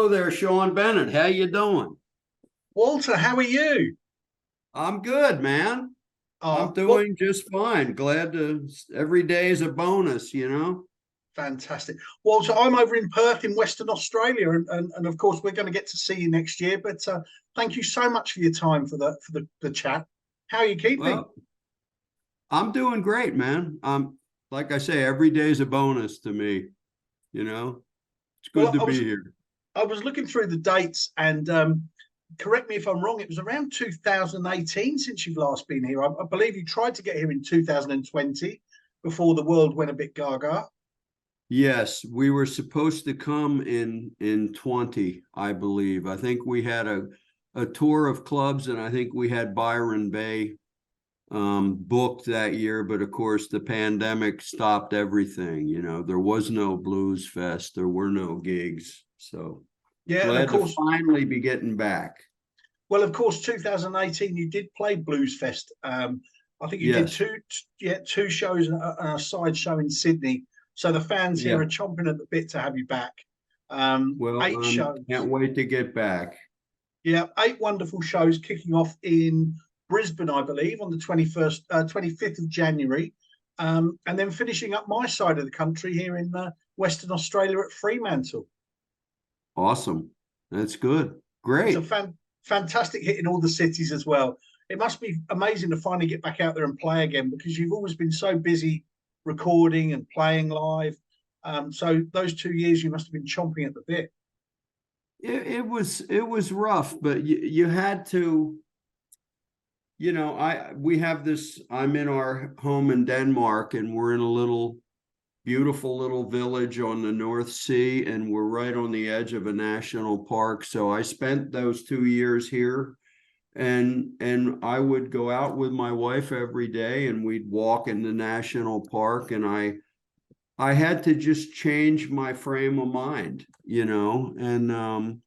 there, Sean Bennett. How you doing? Walter, how are you? I'm good, man. I'm Well, doing just fine. Glad to, every day is a bonus, you know? fantastic. Walter, I'm over in Perth in Western Australia, and of course we're going to get to see you next year. But thank you so much for your time for the chat. How are you keeping? Well, I'm doing great, man. Like I say, every day is a bonus to me, you know? It's good Well, to I be was here. I was looking through the dates, and correct me if I'm wrong. It was around 2018 since you've last been here. I believe you tried to get here in 2020 before the world went a bit gaga. Yes, we were supposed to come in 20, I believe. I think we had a tour of clubs, and I think we had Byron Bay booked that year, but of course the pandemic stopped everything. You know, there was no blues fest, there were no gigs. So Yeah, and of glad to course, finally be getting back. well, of course, 2018 you did play Blues Fest. I think you did Yes. two shows and a side show in Sydney. So the fans here Yeah. are chomping at the bit to have you back. Well, Eight shows. can't wait to get back. Yeah, eight wonderful shows kicking off in Brisbane, I believe, on the 21st, 25th of January. And then finishing up my side of the country here in Western Australia at Fremantle. Awesome. That's good. It's a Great. fantastic hit in all the cities as well. It must be amazing to finally get back out there and play again because you've always been so busy recording and playing live. So those 2 years you must have been chomping at the bit. It was rough, but you had to, you know, we have this, I'm in our home in Denmark, and we're in a little beautiful little village on the North Sea, and we're right on the edge of a national park. So I spent those 2 years here, and I would go out with my wife every day, and we'd walk in the national park, and I had to just change my frame of mind, you know, and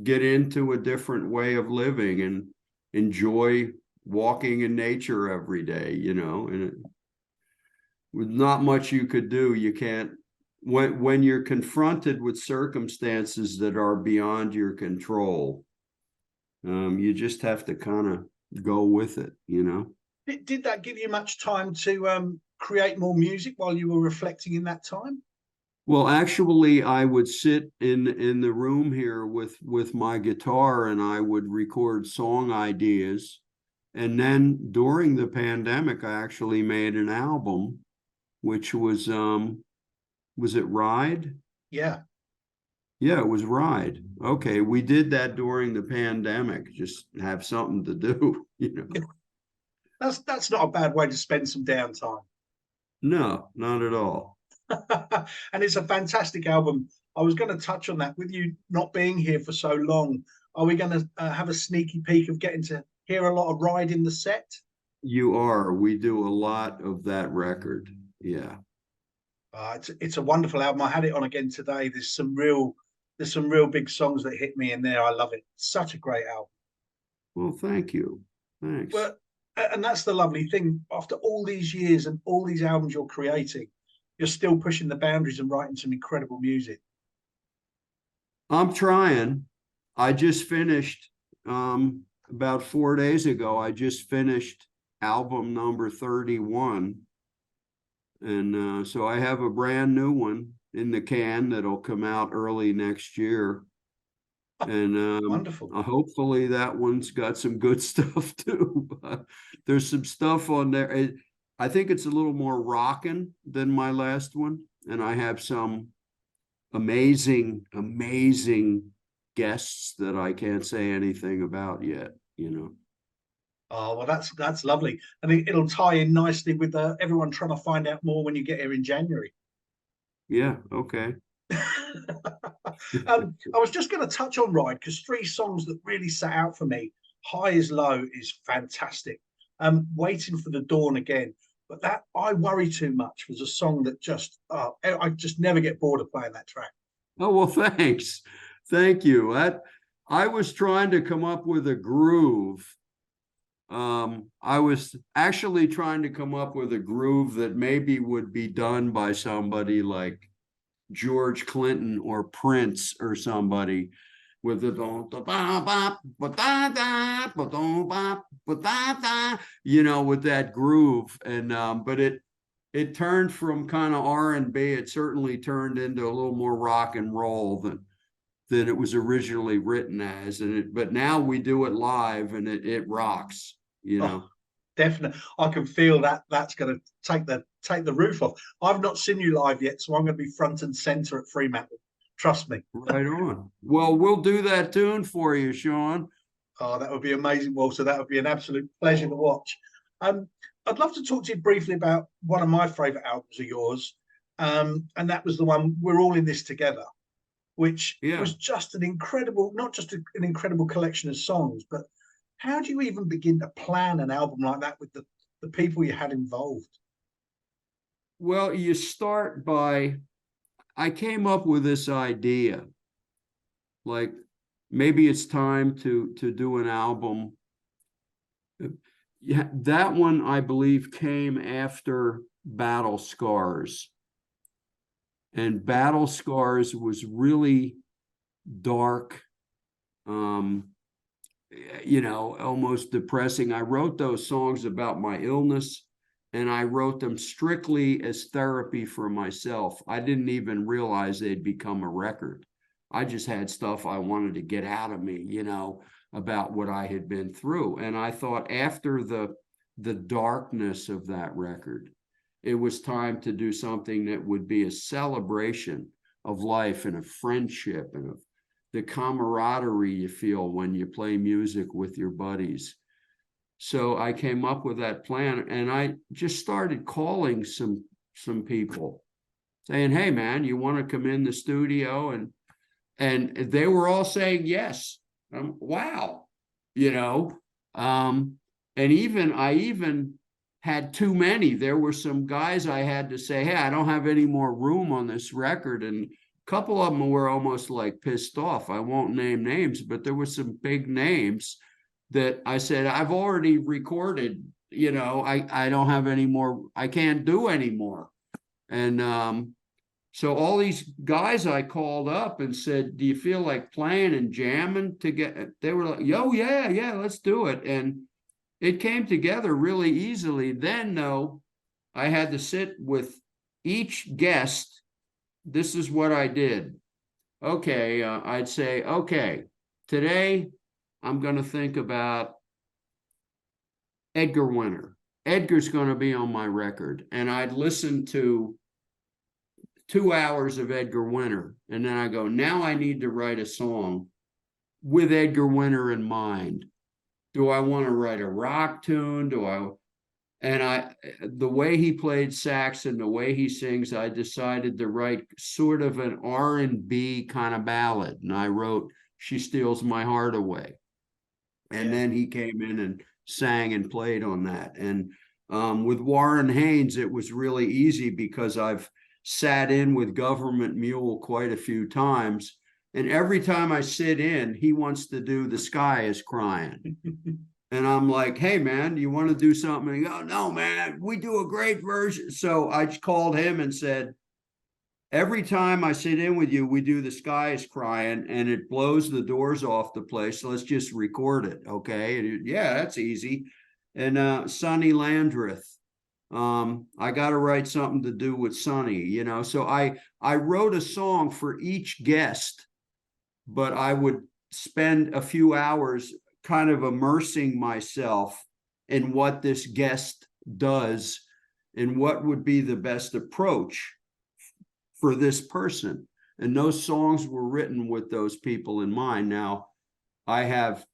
get into a different way of living and enjoy walking in nature every day, you know, and with not much you could do. You can't, when you're confronted with circumstances that are beyond your control, you just have to kind of go with it, you know. Did that give you much time to create more music while you were reflecting in that time? Well, actually, I would sit in the room here with my guitar, and I would record song ideas. And then during the pandemic, I actually made an album, which was it Ride? Yeah. Yeah, it was Ride. Okay, we did that during the pandemic, just have something to do, you know. That's not a bad way to spend some downtime. No, not at all. And it's a fantastic album. I was going to touch on that with you not being here for so long. Are we going to have a sneaky peek of getting to hear a lot of Ride in the set? You are. We do a lot of that record. Yeah. It's a wonderful album. I had it on again today. There's some real big songs that hit me in there. I love it. Such a great album. Well, thank you. Thanks. But and that's the lovely thing. After all these years and all these albums you're creating, you're still pushing the boundaries and writing some incredible music. I'm trying. I just finished about 4 days ago. I just finished album number 31. And so I have a brand new one in the can that'll come out early next year. And Wonderful. hopefully that one's got some good stuff too. But there's some stuff on there. I think it's a little more rocking than my last one. And I have some amazing guests that I can't say anything about yet, you know. Oh well, that's lovely, and it'll tie in nicely with everyone trying to find out more when you get here in January. Yeah, okay. I was just going to touch on Ride because three songs that really sat out for me. High is Low is fantastic. Waiting for the Dawn again, but that I Worry Too Much was a song that just I just never get bored of playing that track. Oh, well, thanks. Thank you. I was trying to come up with a groove. I was actually trying to come up with a groove that maybe would be done by somebody like George Clinton or Prince or somebody. with the with that groove. And but it turned from kind of R&B. It certainly turned into a little more rock and roll than it was originally written as. But now we do it live, and it rocks. Oh, definitely. I can feel that that's going to take the roof off. I've not seen you live yet, so I'm going to be front and center at Fremantle. Trust me. Right on. Well, we'll do that tune for you, Sean. Oh, that would be amazing, Walter. That would be an absolute pleasure to watch. I'd love to talk to you briefly about one of my favorite albums of yours, and that was the one "We're All in This Together," which was just an incredible, not just an incredible collection of songs, but how do you even begin to plan an album like that with the people you had involved? Well, you start by, I came up with this idea, like maybe it's time to do an album. Yeah, that one I believe came after Battle Scars. And Battle Scars was really dark, almost depressing. I wrote those songs about my illness, and I wrote them strictly as therapy for myself. I didn't even realize they'd become a record. I just had stuff I wanted to get out of me, about what I had been through. And I thought after the darkness of that record, it was time to do something that would be a celebration of life and of friendship and of the camaraderie you feel when you play music with your buddies. So I came up with that plan, and I just started calling some people saying, "Hey man, you want to come in the studio?" And they were all saying yes. Wow. And I even had too many. There were some guys I had to say, "Hey, I don't have any more room on this record." And a couple of them were almost like pissed off. I won't name names, but there were some big names that I said, "I've already recorded, I don't have any more, I can't do anymore." And so all these guys I called up and said, "Do you feel like playing and jamming to get?" They were like, "Yo, yeah, let's do it." And it came together really easily. Then, though, I had to sit with each guest. This is what I did. Okay, I'd say, "Okay, today I'm going to think about Edgar Winter. Edgar's going to be on my record." And I'd listen to 2 hours of Edgar Winter. And then I go, now I need to write a song with Edgar Winter in mind. Do I want to write a rock tune? The way he played sax and the way he sings, I decided to write sort of an R&B kind of ballad. And I wrote "She Steals My Heart Away." And then he came in and sang and played on that. And with Warren Haynes, it was really easy because I've sat in with Government Mule quite a few times. And every time I sit in, he wants to do "The Sky Is Crying." And I'm like, "Hey, man, you want to do something?" And he goes, "No, man, we do a great version." So I called him and said, "Every time I sit in with you, we do "The Sky Is Crying," and it blows the doors off the place. So let's just record it, okay?" And yeah, that's easy. And Sonny Landreth, I got to write something to do with Sonny, So I wrote a song for each guest, but I would spend a few hours kind of immersing myself in what this guest does and what would be the best approach for this person. And those songs were written with those people in mind. Now, I have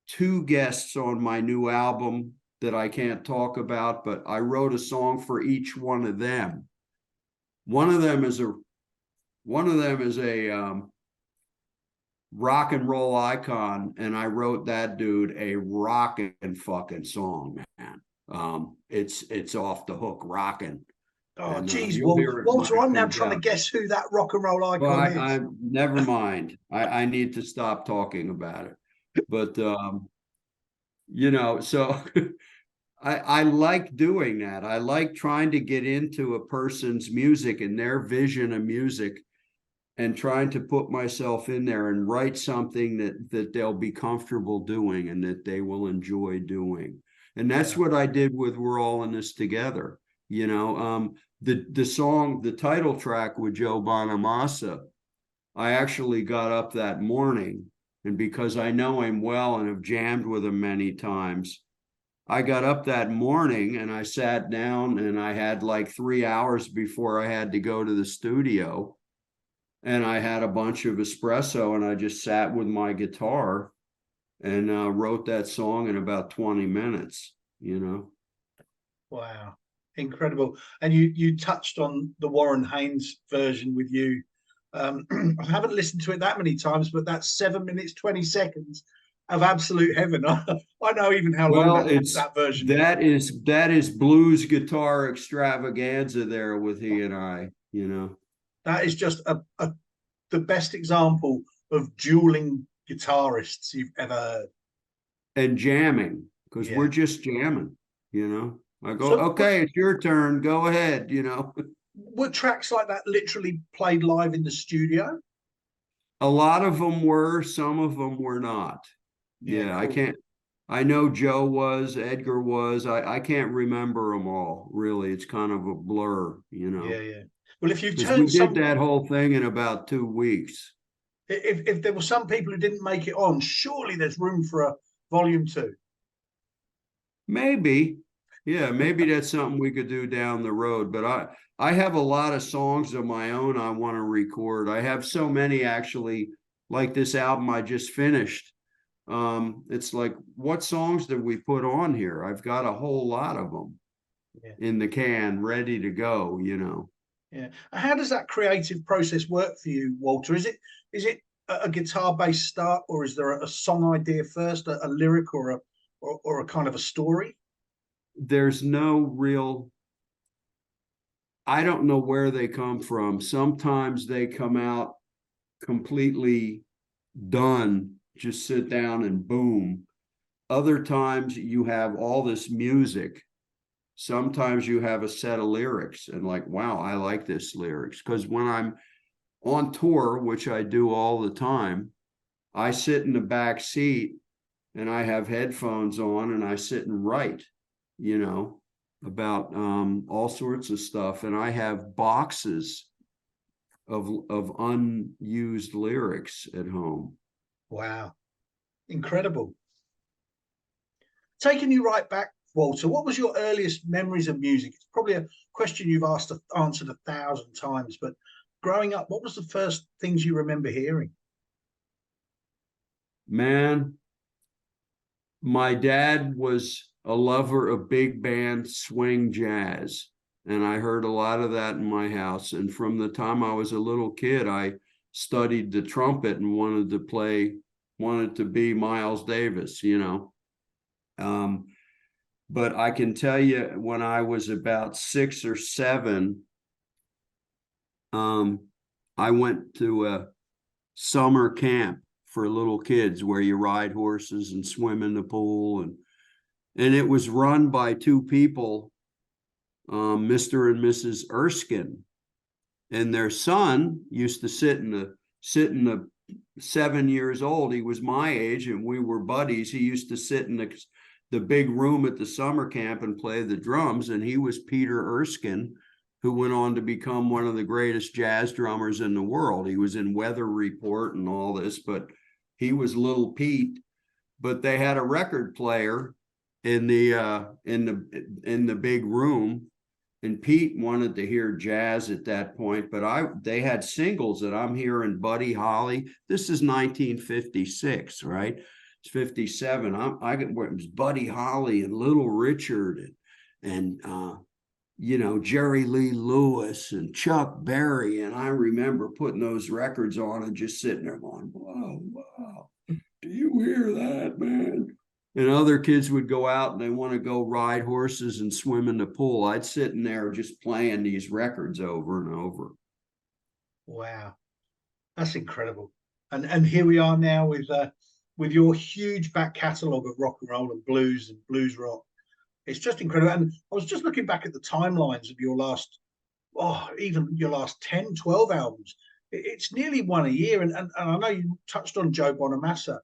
2 guests on my new album that I can't talk about, but I wrote a song for each one of them. One of them is a rock and roll icon, and I wrote that dude a rockin' fucking song, man. It's off the hook, rockin'. Oh, geez, Walter, I'm now trying to guess who that rock and roll icon is. I never mind. I need to stop talking about it. But so I like doing that. I like trying to get into a person's music and their vision of music and trying to put myself in there and write something that they'll be comfortable doing and that they will enjoy doing. And that's what I did with We're All in This Together. You know, the song, the title track with Joe Bonamassa, I actually got up that morning, and because I know him well and have jammed with him many times, I got up that morning and I sat down and I had like 3 hours before I had to go to the studio. And I had a bunch of espresso and I just sat with my guitar and wrote that song in about 20 minutes, you know. Wow, incredible. And you touched on the Warren Haynes version with you. I haven't listened to it that many times, but that's 7 minutes 20 seconds of absolute heaven. I know even how long Well, that version is. that is blues guitar extravaganza there with he and I, you know. That is just the best example of dueling guitarists you've ever heard. And jamming, because we're Yeah. just jamming, you know. I go, So okay, it's your turn, go ahead, you know. were tracks like that literally played live in the studio? A lot of them were, some of them were not. Yeah, Yeah, I cool. can't. I know Joe was, Edgar was. I can't remember them all, really. It's kind of a blur, you Yeah, know, yeah. Well, if you've because we turned did some, that whole thing in about 2 weeks. if there were some people who didn't make it on, surely there's room for a volume two. Maybe. Yeah, maybe that's something we could do down the road. But I have a lot of songs of my own I want to record. I have so many actually, like this album I just finished. It's like, what songs did we put on here? I've got a whole lot of them Yeah, in the can, ready to go, you know. yeah. How does that creative process work for you, Walter? Is it a guitar based start, or is there a song idea first, a lyric, or a kind of a story? There's no real, I don't know where they come from. Sometimes they come out completely done, just sit down and boom. Other times you have all this music. Sometimes you have a set of lyrics and like, wow, I like this lyrics. Because when I'm on tour, which I do all the time, I sit in the back seat and I have headphones on and I sit and write, you know, about all sorts of stuff. And I have boxes of unused lyrics at home. Wow, incredible. Taking you right back, Walter, what was your earliest memories of music? It's probably a question you've answered 1,000 times, but growing up, what was the first things you remember hearing? Man, my dad was a lover of big band swing jazz, and I heard a lot of that in my house. And from the time I was a little kid, I studied the trumpet and wanted to be Miles Davis, you know. But I can tell you when I was about 6 or 7, I went to a summer camp for little kids where you ride horses and swim in the pool, and it was run by two people, Mr. and Mrs. Erskine, and their son used to sit in the 7 years old. He was my age and we were buddies. He used to sit in the big room at the summer camp and play the drums, and he was Peter Erskine, who went on to become one of the greatest jazz drummers in the world. He was in Weather Report and all this, but he was Little Pete. But they had a record player in the big room, and Pete wanted to hear jazz at that point. But they had singles that I'm hearing Buddy Holly. This is 1956, right? It's 57. It was Buddy Holly and Little Richard and you know, Jerry Lee Lewis and Chuck Berry. And I remember putting those records on and just sitting there going, wow, wow, do you hear that, man? And other kids would go out and they want to go ride horses and swim in the pool. I'd sit in there just playing these records over and over. Wow, that's incredible. And here we are now with your huge back catalogue of rock and roll and blues rock. It's just incredible. And I was just looking back at the timelines of your last, even your last 10, 12 albums. It's nearly one a year, and I know you touched on Joe Bonamassa.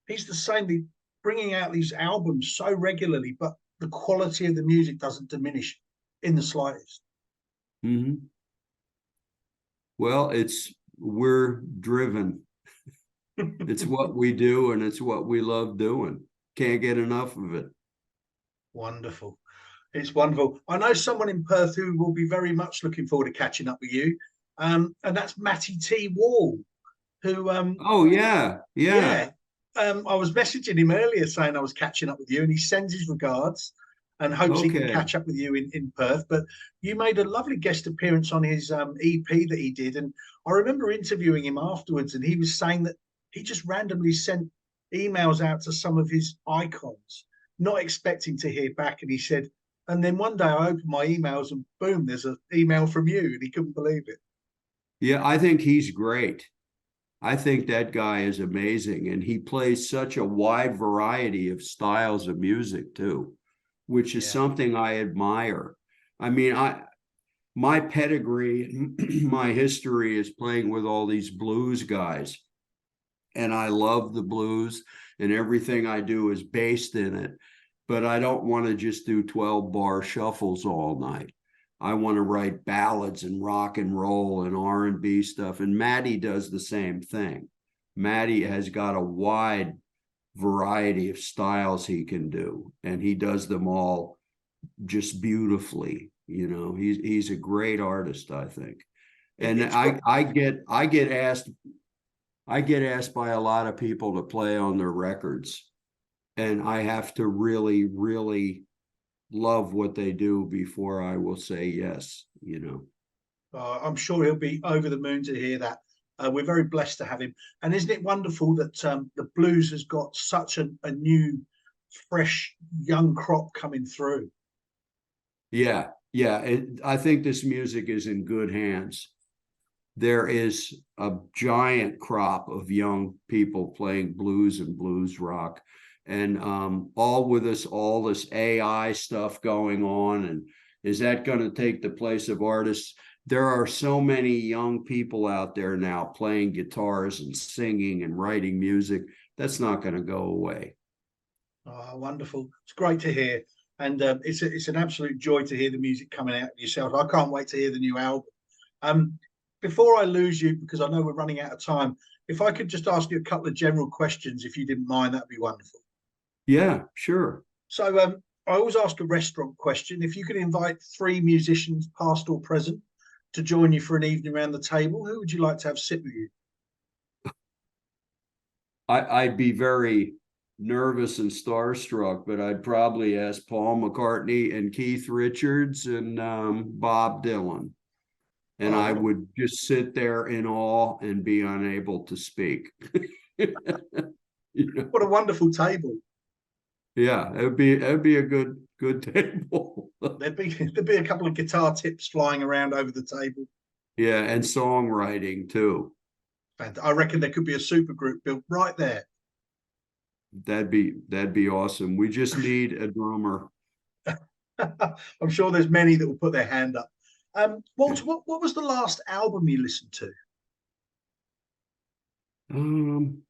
He's the same, bringing out these albums so regularly, but the quality of the music doesn't diminish in the slightest. Hmm. Well, we're driven. It's what we do, and it's what we love doing. Can't get enough of it. Wonderful. It's wonderful. I know someone in Perth who will be very much looking forward to catching up with you. And that's Matty T. Wall, who Oh yeah, yeah. yeah. I was messaging him earlier saying I was catching up with you, and he sends his regards and hopes he can Okay. catch up with you in Perth. But you made a lovely guest appearance on his EP that he did, and I remember interviewing him afterwards, and he was saying that he just randomly sent emails out to some of his icons, not expecting to hear back. And he said, and then one day I opened my emails and boom, there's an email from you, and he couldn't believe it. Yeah, I think he's great. I think that guy is amazing, and he plays such a wide variety of styles of music too, which is Yeah. something I admire. I mean, my pedigree, my history is playing with all these blues guys, and I love the blues, and everything I do is based in it. But I don't want to just do 12-bar shuffles all night. I want to write ballads and rock and roll and R&B stuff. And Matty does the same thing. Matty has got a wide variety of styles he can do, and he does them all just beautifully. You know, he's a great artist, I think. And It's great. I get asked by a lot of people to play on their records, and I have to really, really love what they do before I will say yes, you know. I'm sure he'll be over the moon to hear that. We're very blessed to have him. And isn't it wonderful that the blues has got such a new, fresh, young crop coming through? Yeah, yeah. I think this music is in good hands. There is a giant crop of young people playing blues and blues rock, and all with all this AI stuff going on. And is that going to take the place of artists? There are so many young people out there now playing guitars and singing and writing music. That's not going to go away. Oh, wonderful. It's great to hear. And it's an absolute joy to hear the music coming out of yourself. I can't wait to hear the new album. Um, Before I lose you, because I know we're running out of time, if I could just ask you a couple of general questions, if you didn't mind, that'd be wonderful. Yeah, sure. So I always ask a restaurant question. If you could invite three musicians, past or present, to join you for an evening around the table, who would you like to have sit with you? I'd be very nervous and starstruck, but I'd probably ask Paul McCartney and Keith Richards and Bob Dylan. And Oh, I would just sit there in awe and be unable to speak. You know? what a wonderful table. Yeah, it'd be a good table. There'd be a couple of guitar tips flying around over the table. Yeah, and songwriting too. And I reckon there could be a super group built right there. That'd be awesome. We just need a drummer. I'm sure there's many that will put their hand up. Walter, what was the last album you listened to? Um,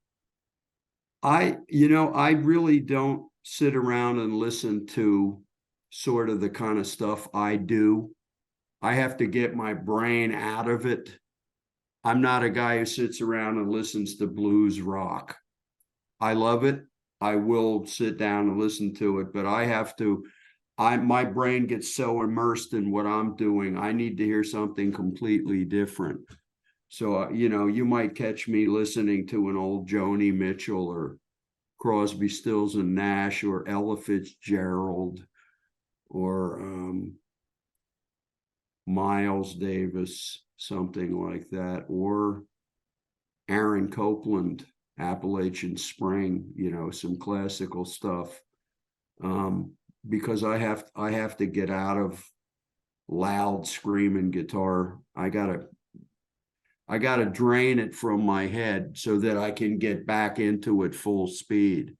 I really don't sit around and listen to sort of the kind of stuff I do. I have to get my brain out of it. I'm not a guy who sits around and listens to blues rock. I love it. I will sit down and listen to it, but my brain gets so immersed in what I'm doing. I need to hear something completely different. So, you might catch me listening to an old Joni Mitchell or Crosby, Stills and Nash or Ella Fitzgerald or Miles Davis, something like that, or Aaron Copland, Appalachian Spring, some classical stuff. Because I have to get out of loud screaming guitar. I gotta drain it from my head so that I can get back into it full speed.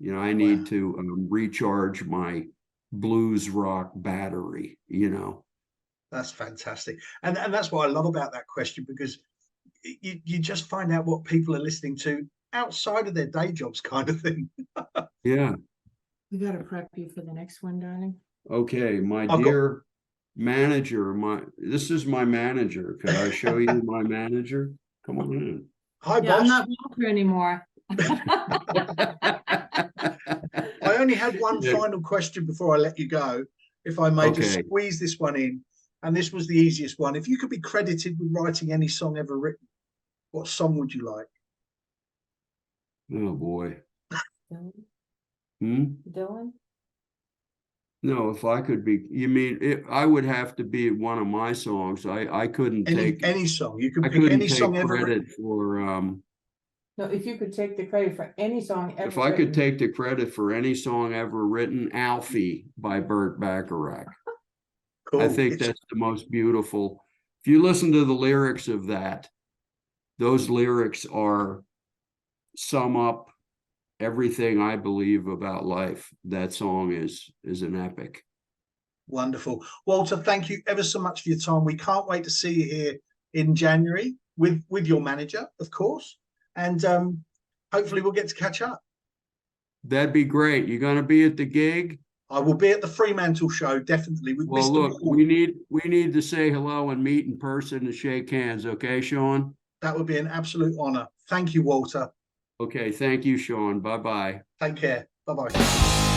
I Wow, need to recharge my blues rock battery. that's fantastic. And that's what I love about that question, because you just find out what people are listening to outside of their day jobs, kind of thing. Yeah. We gotta prep you for the next one, darling. Okay, my I've got- dear manager, this is my manager. Could I show you my manager? Come on in. Hi, Yeah, I'm boss. not Walter anymore. I only had one Yeah. final question before I let you go, if I may just Okay. squeeze this one in. And this was the easiest one. If you could be credited with writing any song ever written, what song would you like? Oh boy. Dylan? Hmm? Dylan? No, if I could be, you mean I would have to be one of my songs. I couldn't take Any song. You could I pick couldn't any take song ever written. credit for No, if you could take the credit for any song ever if I could written. take the credit for any song ever written, Alfie by Burt Bacharach. Cool. I think that's the most beautiful. If you listen to the lyrics of that, those lyrics sum up everything I believe about life. That song is an epic. Wonderful. Walter, thank you ever so much for your time. We can't wait to see you here in January with your manager, of course. And hopefully we'll get to catch up. That'd be great. You're going to be at the gig? I will be at the Fremantle show, definitely, with Well, Mr. look, Wall. we need to say hello and meet in person and shake hands, okay, Sean? That would be an absolute honor. Thank you, Walter. Okay, thank you, Sean. Bye-bye. Take care. Bye-bye.